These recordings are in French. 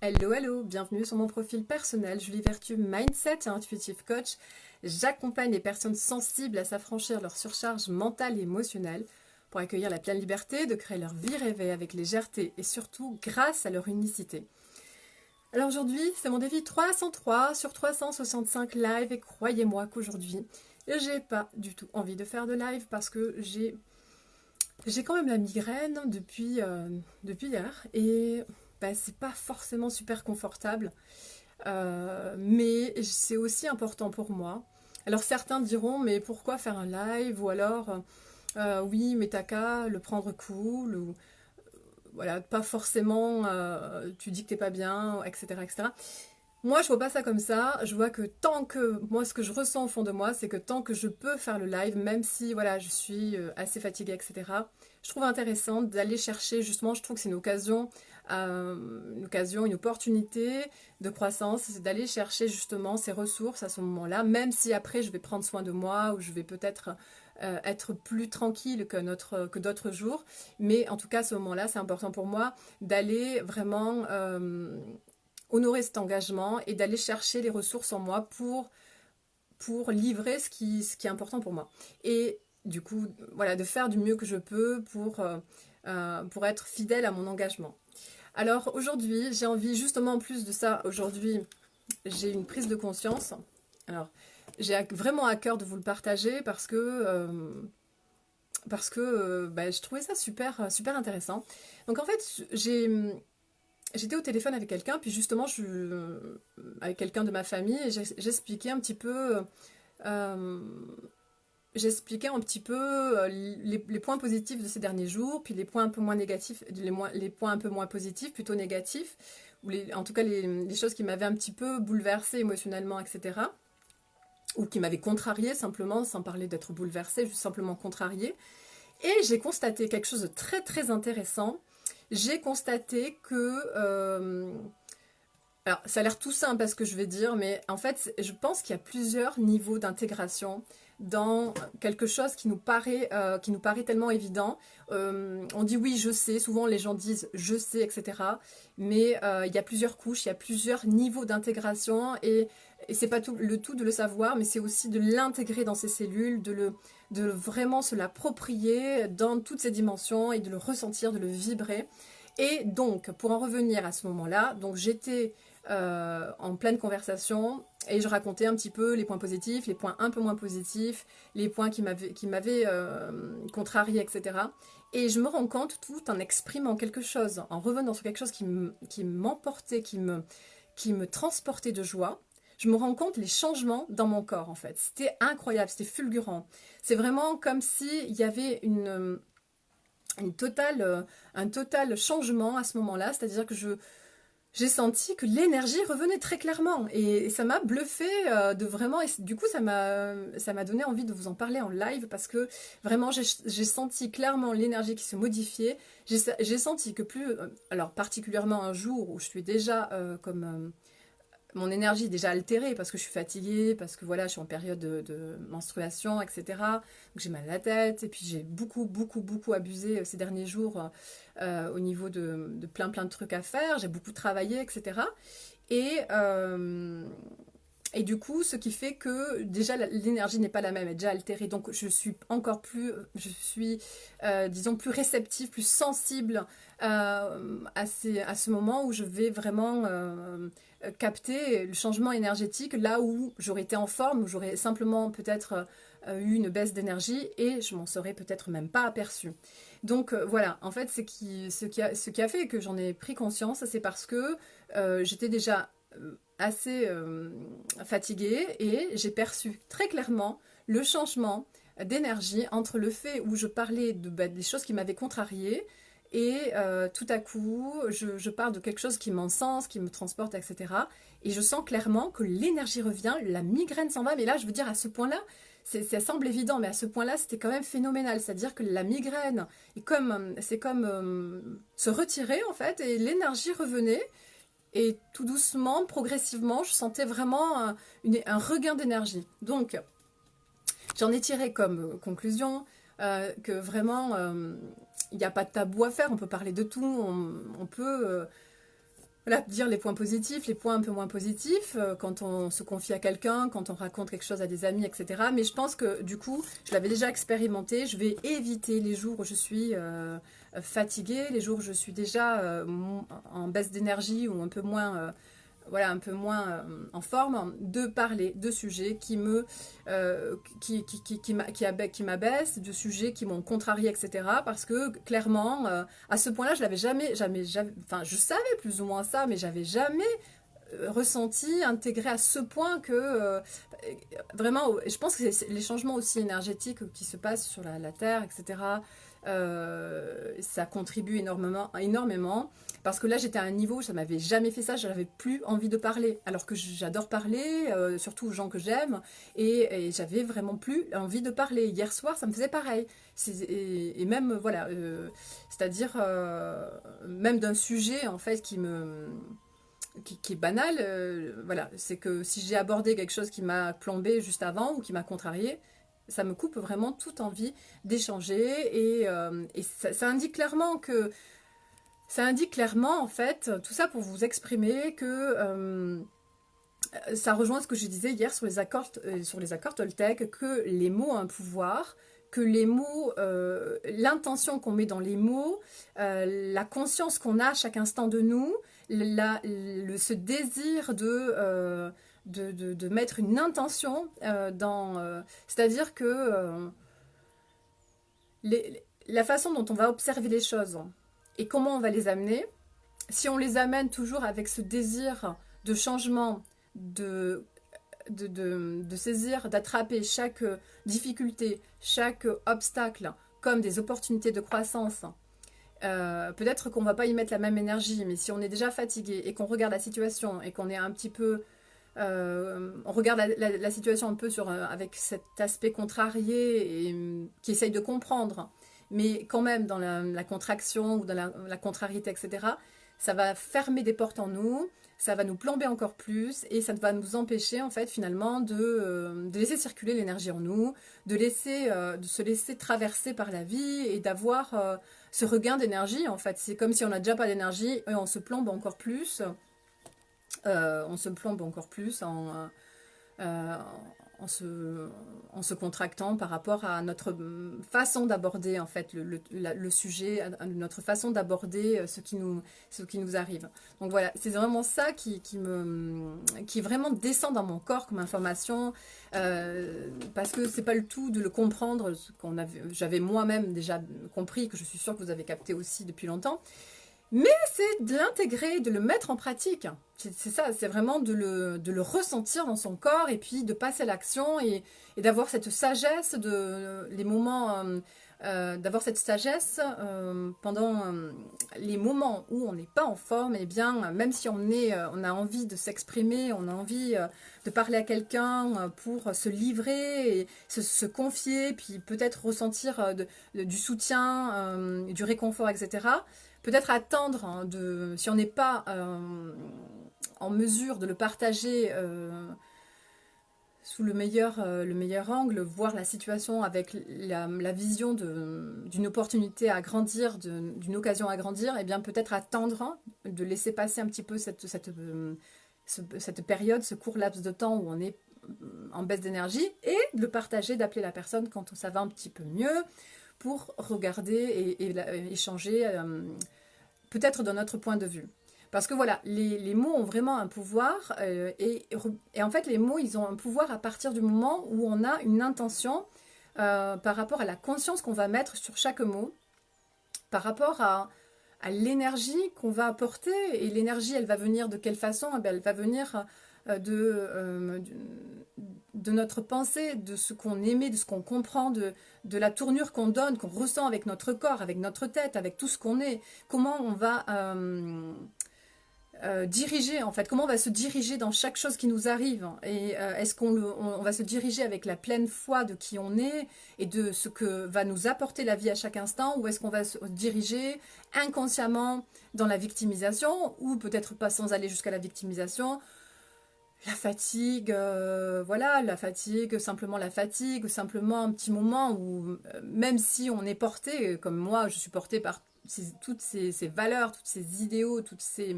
Hello, hello, bienvenue sur mon profil personnel, Julie Vertu, Mindset et Intuitive Coach. J'accompagne les personnes sensibles à s'affranchir leur surcharge mentale et émotionnelle pour accueillir la pleine liberté, de créer leur vie rêvée avec légèreté et surtout grâce à leur unicité. Alors aujourd'hui, c'est mon défi 303 sur 365 live et croyez-moi qu'aujourd'hui, j'ai pas du tout envie de faire de live parce que j'ai quand même la migraine depuis hier et c'est pas forcément super confortable, mais c'est aussi important pour moi. Alors certains diront, mais pourquoi faire un live? Ou alors, oui, mais t'as qu'à le prendre cool, ou voilà, pas forcément, tu dis que t'es pas bien, etc., etc. Moi, je vois pas ça comme ça. Je vois que tant que, moi, ce que je ressens au fond de moi, c'est que tant que je peux faire le live, même si, voilà, je suis assez fatiguée, etc., je trouve intéressant d'aller chercher, justement, je trouve que c'est une opportunité de croissance, c'est d'aller chercher, justement, ces ressources à ce moment-là, même si après, je vais prendre soin de moi, ou je vais peut-être être plus tranquille que d'autres jours. Mais en tout cas, à ce moment-là, c'est important pour moi d'aller vraiment honorer cet engagement et d'aller chercher les ressources en moi pour livrer ce qui est important pour moi. Et du coup, voilà, de faire du mieux que je peux pour être fidèle à mon engagement. Alors aujourd'hui, j'ai envie, justement en plus de ça, aujourd'hui, j'ai une prise de conscience. Alors, j'ai vraiment à cœur de vous le partager parce que je trouvais ça super intéressant. Donc en fait, j'étais au téléphone avec quelqu'un, puis justement, avec quelqu'un de ma famille, et j'expliquais un petit peu, euh, les points positifs de ces derniers jours, puis les points un peu moins négatifs, les points un peu moins positifs, plutôt négatifs, ou en tout cas les choses qui m'avaient un petit peu bouleversée émotionnellement, etc. Ou qui m'avaient contrariée simplement, sans parler d'être bouleversée, juste simplement contrariée. Et j'ai constaté quelque chose de très intéressant. J'ai constaté que alors, ça a l'air tout simple à ce que je vais dire, mais en fait, je pense qu'il y a plusieurs niveaux d'intégration dans quelque chose qui nous paraît tellement évident. On dit oui, je sais, souvent les gens disent je sais, etc. Mais il y a plusieurs couches, il y a plusieurs niveaux d'intégration et c'est pas le tout de le savoir, mais c'est aussi de l'intégrer dans ses cellules, de vraiment se l'approprier dans toutes ses dimensions et de le ressentir, de le vibrer. Et donc, pour en revenir à ce moment-là, donc j'étais en pleine conversation et je racontais un petit peu les points positifs, les points un peu moins positifs, les points qui m'avaient contrarié, etc. Et je me rends compte tout en exprimant quelque chose, en revenant sur quelque chose qui m'emportait, qui me transportait de joie. Je me rends compte les changements dans mon corps en fait. C'était incroyable, c'était fulgurant. C'est vraiment comme s'il y avait un total changement à ce moment-là, c'est-à-dire que j'ai senti que l'énergie revenait très clairement et ça m'a bluffé de vraiment, et du coup ça m'a donné envie de vous en parler en live parce que vraiment j'ai senti clairement l'énergie qui se modifiait. J'ai senti que alors particulièrement un jour où je suis déjà mon énergie est déjà altérée parce que je suis fatiguée, parce que voilà, je suis en période de menstruation, etc. Donc j'ai mal à la tête, et puis j'ai beaucoup abusé ces derniers jours au niveau de plein de trucs à faire. J'ai beaucoup travaillé, etc. Et, euh, et du coup, ce qui fait que déjà l'énergie n'est pas la même, elle est déjà altérée. Donc disons, plus réceptive, plus sensible à ce moment où je vais vraiment capter le changement énergétique, là où j'aurais été en forme, où j'aurais simplement peut-être eu une baisse d'énergie et je m'en serais peut-être même pas aperçue. Donc voilà, en fait, ce qui a fait que j'en ai pris conscience, c'est parce que j'étais déjà assez fatiguée et j'ai perçu très clairement le changement d'énergie entre le fait où je parlais des choses qui m'avaient contrariée et tout à coup je parle de quelque chose qui m'encense, qui me transporte, etc. Et je sens clairement que l'énergie revient, la migraine s'en va, mais là je veux dire à ce point-là, ça semble évident, mais à ce point-là c'était quand même phénoménal, c'est-à-dire que la migraine c'est comme se retirer en fait et l'énergie revenait. Et tout doucement, progressivement, je sentais vraiment un regain d'énergie. Donc, j'en ai tiré comme conclusion que vraiment, il n'y a pas de tabou à faire. On peut parler de tout. On peut voilà, dire les points positifs, les points un peu moins positifs, quand on se confie à quelqu'un, quand on raconte quelque chose à des amis, etc. Mais je pense que du coup, je l'avais déjà expérimenté, je vais éviter les jours où je suis fatiguée, les jours où je suis déjà en baisse d'énergie ou un peu moins voilà, un peu moins en forme, de parler de sujets qui m'abaissent, de sujets qui m'ont contrarié, etc. Parce que clairement, à ce point-là, je l'avais jamais, enfin, je savais plus ou moins ça, mais j'avais jamais ressenti, intégré à ce point que vraiment, je pense que c'est les changements aussi énergétiques qui se passent sur la Terre, etc. Ça contribue énormément. Parce que là, j'étais à un niveau où ça m'avait jamais fait ça, je n'avais plus envie de parler. Alors que j'adore parler, surtout aux gens que j'aime, et j'avais vraiment plus envie de parler. Hier soir, ça me faisait pareil. Et même, voilà, c'est-à-dire, même d'un sujet, en fait, qui est banal, voilà, c'est que si j'ai abordé quelque chose qui m'a plombé juste avant ou qui m'a contrarié, ça me coupe vraiment toute envie d'échanger et ça indique clairement que en fait tout ça pour vous exprimer que ça rejoint ce que je disais hier sur les accords Toltec, que les mots ont un pouvoir, que les mots, l'intention qu'on met dans les mots, la conscience qu'on a à chaque instant de nous, ce désir de mettre une intention c'est-à-dire que la façon dont on va observer les choses et comment on va les amener, si on les amène toujours avec ce désir de changement, de saisir, d'attraper chaque difficulté, chaque obstacle comme des opportunités de croissance, peut-être qu'on ne va pas y mettre la même énergie, mais si on est déjà fatigué et qu'on regarde la situation et qu'on est un petit peu... on regarde la situation un peu avec cet aspect contrarié et qui essaye de comprendre, mais quand même dans la contraction ou dans la contrariété, etc., ça va fermer des portes en nous, ça va nous plomber encore plus et ça va nous empêcher en fait finalement de laisser circuler l'énergie en nous, de se laisser traverser par la vie et d'avoir ce regain d'énergie en fait. C'est comme si on n'a déjà pas d'énergie et on se plombe encore plus. Euh, en se contractant par rapport à notre façon d'aborder en fait le sujet, à notre façon d'aborder ce qui nous arrive. Donc voilà, c'est vraiment ça qui vraiment descend dans mon corps comme information, parce que c'est pas le tout de le comprendre, j'avais moi-même déjà compris, que je suis sûre que vous avez capté aussi depuis longtemps. Mais c'est de l'intégrer, de le mettre en pratique. C'est ça, c'est vraiment de le ressentir dans son corps et puis de passer à l'action et d'avoir cette sagesse les moments, d'avoir cette sagesse pendant les moments où on n'est pas en forme. Et bien, même si on a envie de s'exprimer, on a envie de parler à quelqu'un pour se livrer et se confier, puis peut-être ressentir du soutien, du réconfort, etc. Peut-être attendre, hein, si on n'est pas en mesure de le partager sous le meilleur angle, voir la situation avec la vision d'une opportunité à grandir, d'une occasion à grandir, et bien peut-être attendre, hein, de laisser passer un petit peu cette période, ce court laps de temps où on est en baisse d'énergie, et de le partager, d'appeler la personne quand ça va un petit peu mieux, pour regarder et échanger peut-être de notre point de vue. Parce que voilà, les mots ont vraiment un pouvoir et en fait les mots ils ont un pouvoir à partir du moment où on a une intention par rapport à la conscience qu'on va mettre sur chaque mot, par rapport à l'énergie qu'on va apporter. Et l'énergie, elle va venir de quelle façon? Eh bien, elle va venir de notre pensée, de ce qu'on émet, de ce qu'on comprend, de la tournure qu'on donne, qu'on ressent avec notre corps, avec notre tête, avec tout ce qu'on est. Comment on va diriger, en fait, comment on va se diriger dans chaque chose qui nous arrive. Et est-ce on va se diriger avec la pleine foi de qui on est et de ce que va nous apporter la vie à chaque instant, ou est-ce qu'on va se diriger inconsciemment dans la victimisation, ou peut-être pas sans aller jusqu'à la victimisation, la fatigue, voilà, la fatigue, simplement ou simplement un petit moment où, même si on est porté, comme moi, je suis portée par toutes ces valeurs, tous ces idéaux, toutes ces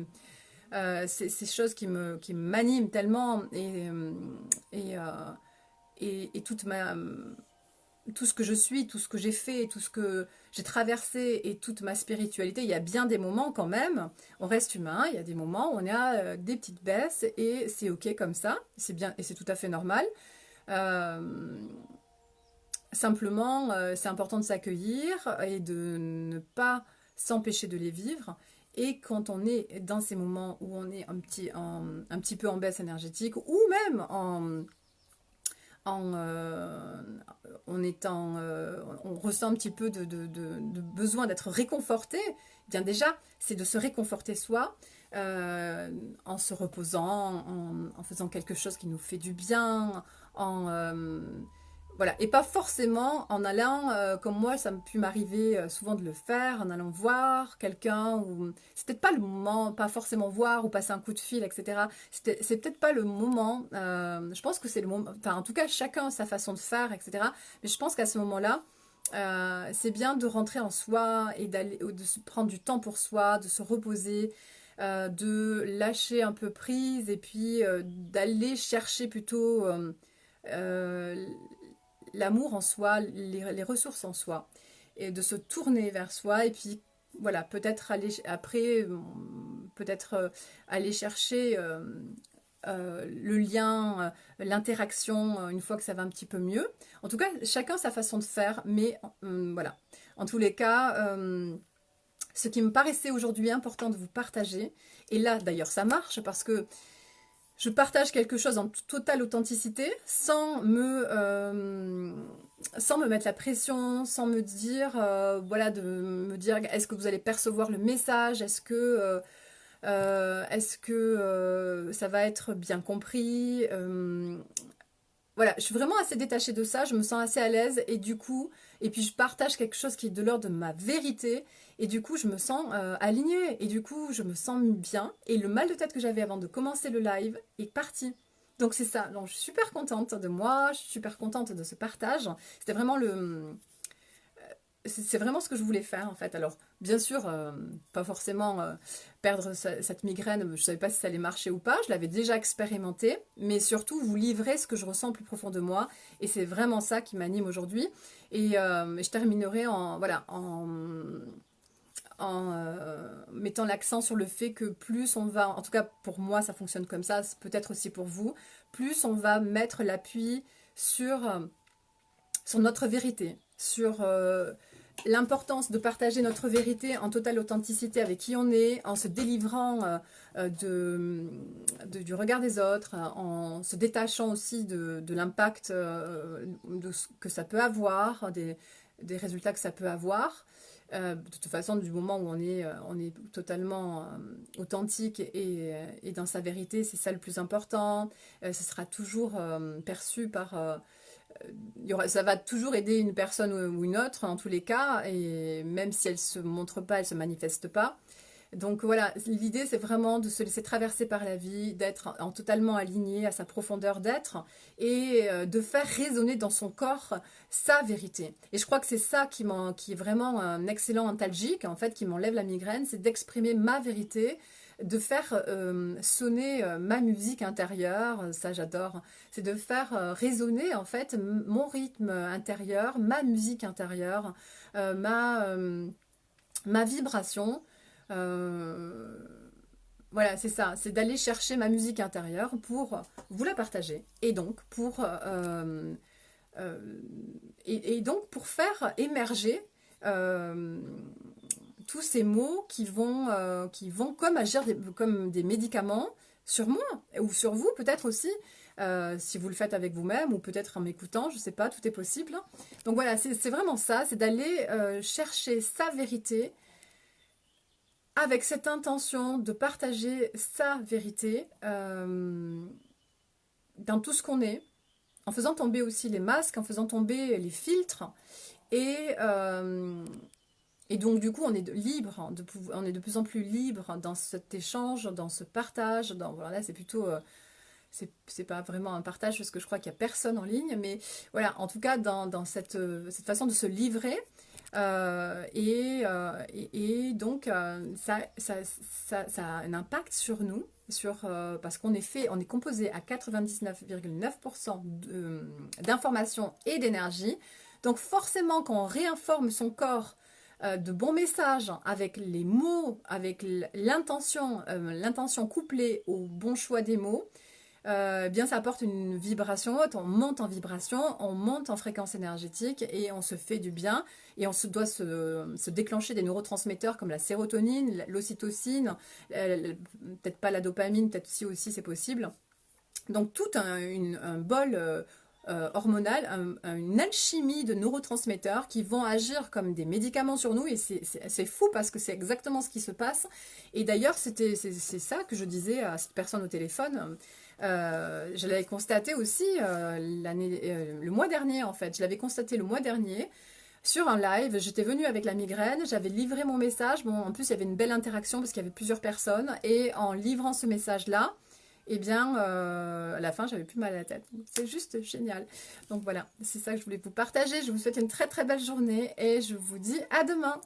Ces choses qui m'animent tellement et, et tout ce que je suis, tout ce que j'ai fait, tout ce que j'ai traversé et toute ma spiritualité, il y a bien des moments quand même, on reste humain, il y a des moments où on a des petites baisses et c'est ok comme ça, c'est bien et c'est tout à fait normal. Euh, Simplement, c'est important de s'accueillir et de ne pas s'empêcher de les vivre. Et quand on est dans ces moments où on est un petit peu en baisse énergétique ou même en, on on ressent un petit peu de besoin d'être réconforté, eh bien déjà, c'est de se réconforter soi en se reposant, en faisant quelque chose qui nous fait du bien, en, voilà, et pas forcément en allant, comme moi, ça a pu m'arriver souvent de le faire, en allant voir quelqu'un, ou c'est peut-être pas le moment, pas forcément voir ou passer un coup de fil, etc. C'est peut-être pas le moment, je pense que c'est le moment, enfin en tout cas chacun a sa façon de faire, etc. Mais je pense qu'à ce moment-là, c'est bien de rentrer en soi et de se prendre du temps pour soi, de se reposer, de lâcher un peu prise et puis d'aller chercher plutôt euh, l'amour en soi, les ressources en soi, et de se tourner vers soi, et puis voilà, peut-être aller après, peut-être aller chercher le lien, l'interaction, une fois que ça va un petit peu mieux. En tout cas, chacun sa façon de faire, mais voilà. En tous les cas, ce qui me paraissait aujourd'hui important de vous partager, et là d'ailleurs ça marche parce que je partage quelque chose en totale authenticité sans me mettre la pression, sans me dire, voilà, de me dire est-ce que vous allez percevoir le message, est-ce que ça va être bien compris, voilà, je suis vraiment assez détachée de ça, je me sens assez à l'aise et du coup, et puis je partage quelque chose qui est de l'ordre de ma vérité et du coup je me sens alignée et du coup je me sens bien et le mal de tête que j'avais avant de commencer le live est parti. Donc c'est ça, donc je suis super contente de moi, je suis super contente de ce partage. C'était vraiment c'est vraiment ce que je voulais faire en fait. Alors, bien sûr, pas forcément perdre cette migraine, je ne savais pas si ça allait marcher ou pas, je l'avais déjà expérimenté, mais surtout vous livrer ce que je ressens plus profond de moi, et c'est vraiment ça qui m'anime aujourd'hui. Et je terminerai voilà, en mettant l'accent sur le fait que plus on va, en tout cas pour moi ça fonctionne comme ça, peut-être aussi pour vous, plus on va mettre l'appui sur notre vérité, sur l'importance de partager notre vérité en totale authenticité avec qui on est, en se délivrant du regard des autres, en se détachant aussi de l'impact que ça peut avoir, des résultats que ça peut avoir. De toute façon, du moment où on est totalement authentique et dans sa vérité, c'est ça le plus important. Ce sera toujours perçu par ça va toujours aider une personne ou une autre en tous les cas, et même si elle se montre pas, elle se manifeste pas. Donc voilà, l'idée c'est vraiment de se laisser traverser par la vie, d'être en totalement aligné à sa profondeur d'être et de faire résonner dans son corps sa vérité. Et je crois que c'est ça qui est vraiment un excellent antalgique, en fait, qui m'enlève la migraine, c'est d'exprimer ma vérité, de faire sonner ma musique intérieure, ça j'adore, c'est de faire résonner en fait mon rythme intérieur, ma musique intérieure, ma vibration. Euh, voilà, c'est ça, c'est d'aller chercher ma musique intérieure pour vous la partager et donc euh, et donc pour faire émerger euh, tous ces mots qui vont comme agir comme des médicaments sur moi ou sur vous peut-être aussi, si vous le faites avec vous-même ou peut-être en m'écoutant, je sais pas, tout est possible. Donc voilà, c'est vraiment ça, c'est d'aller chercher sa vérité avec cette intention de partager sa vérité dans tout ce qu'on est, en faisant tomber aussi les masques, en faisant tomber les filtres et, euh, et donc, du coup, on est libre, on est de plus en plus libre dans cet échange, dans ce partage. Voilà, là, c'est plutôt, c'est pas vraiment un partage parce que je crois qu'il n'y a personne en ligne, mais voilà, en tout cas, dans cette façon de se livrer, Et donc, ça a un impact sur nous, parce qu'on est fait, on est composé à 99,9% d'informations et d'énergie. Donc forcément, quand on réinforme son corps de bons messages, avec les mots, avec l'intention couplée au bon choix des mots, bien ça apporte une vibration haute, on monte en vibration, on monte en fréquence énergétique et on se fait du bien et on doit se déclencher des neurotransmetteurs comme la sérotonine, l'ocytocine, peut-être pas la dopamine, peut-être aussi c'est possible. Donc tout un bol hormonal, une alchimie de neurotransmetteurs qui vont agir comme des médicaments sur nous et c'est fou parce que c'est exactement ce qui se passe. Et d'ailleurs c'est ça que je disais à cette personne au téléphone. Je l'avais constaté aussi le mois dernier en fait. Je l'avais constaté le mois dernier sur un live. J'étais venue avec la migraine, j'avais livré mon message. Bon, en plus il y avait une belle interaction parce qu'il y avait plusieurs personnes et en livrant ce message-là, eh bien, à la fin, j'avais plus mal à la tête. C'est juste génial. Donc voilà, c'est ça que je voulais vous partager. Je vous souhaite une très très belle journée et je vous dis à demain.